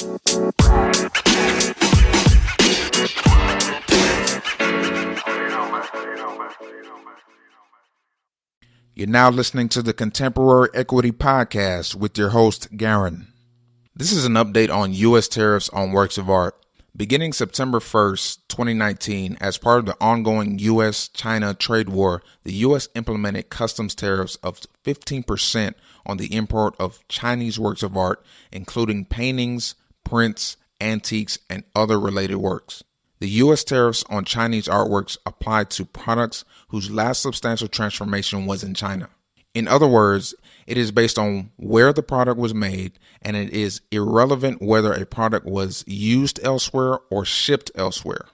You're now listening to the Contemporary Equity Podcast with your host, Garen. This is an update on U.S. tariffs on works of art. Beginning September 1st, 2019, as part of the ongoing U.S.-China trade war, the U.S. implemented customs tariffs of 15% on the import of Chinese works of art, including paintings, prints, antiques, and other related works. The U.S. tariffs on Chinese artworks apply to products whose last substantial transformation was in China. In other words, it is based on where the product was made, and it is irrelevant whether a product was used elsewhere or shipped elsewhere.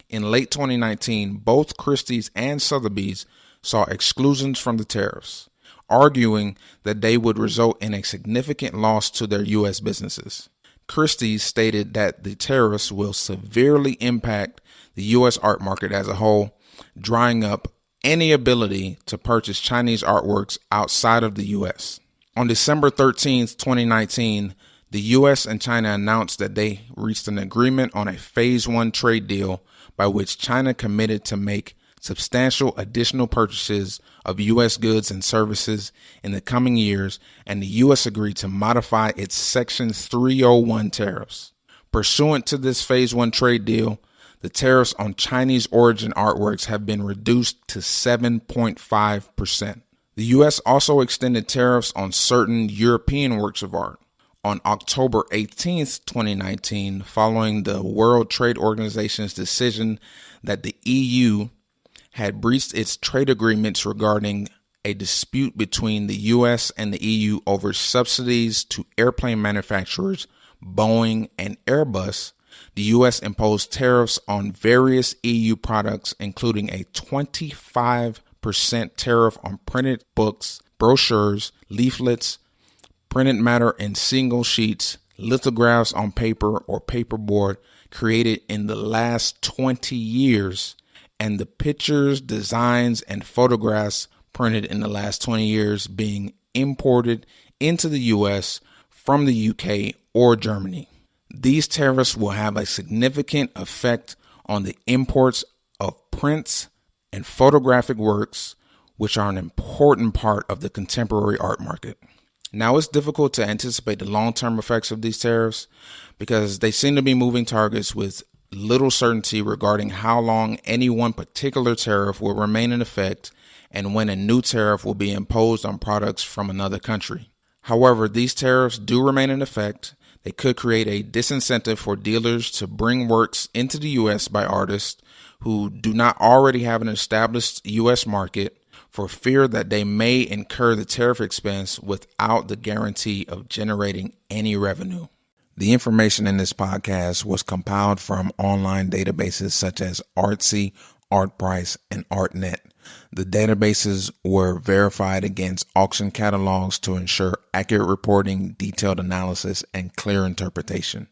In late 2019, both Christie's and Sotheby's saw exclusions from the tariffs, arguing that they would result in a significant loss to their U.S. businesses. Christie's stated that the tariffs will severely impact the U.S. art market as a whole, drying up any ability to purchase Chinese artworks outside of the U.S. On December 13th, 2019, the U.S. and China announced that they reached an agreement on a Phase 1 trade deal by which China committed to make substantial additional purchases of U.S. goods and services in the coming years, and the U.S. agreed to modify its Section 301 tariffs. Pursuant to this Phase 1 trade deal, the tariffs on Chinese origin artworks have been reduced to 7.5%. The U.S. also extended tariffs on certain European works of art. On October 18th, 2019, following the World Trade Organization's decision that the EU had breached its trade agreements regarding a dispute between the U.S. and the EU over subsidies to airplane manufacturers Boeing and Airbus, the U.S. imposed tariffs on various EU products, including a 25% tariff on printed books, brochures, leaflets, printed matter in single sheets, lithographs on paper or paperboard created in the last 20 years, and the pictures, designs, and photographs printed in the last 20 years being imported into the U.S. from the U.K. or Germany. These tariffs will have a significant effect on the imports of prints and photographic works, which are an important part of the contemporary art market. Now, it's difficult to anticipate the long-term effects of these tariffs because they seem to be moving targets with little certainty regarding how long any one particular tariff will remain in effect and when a new tariff will be imposed on products from another country. However, these tariffs do remain in effect. They could create a disincentive for dealers to bring works into the U.S. by artists who do not already have an established U.S. market, for fear that they may incur the tariff expense without the guarantee of generating any revenue. The information in this podcast was compiled from online databases such as Artsy, ArtPrice, and ArtNet. The databases were verified against auction catalogs to ensure accurate reporting, detailed analysis, and clear interpretation.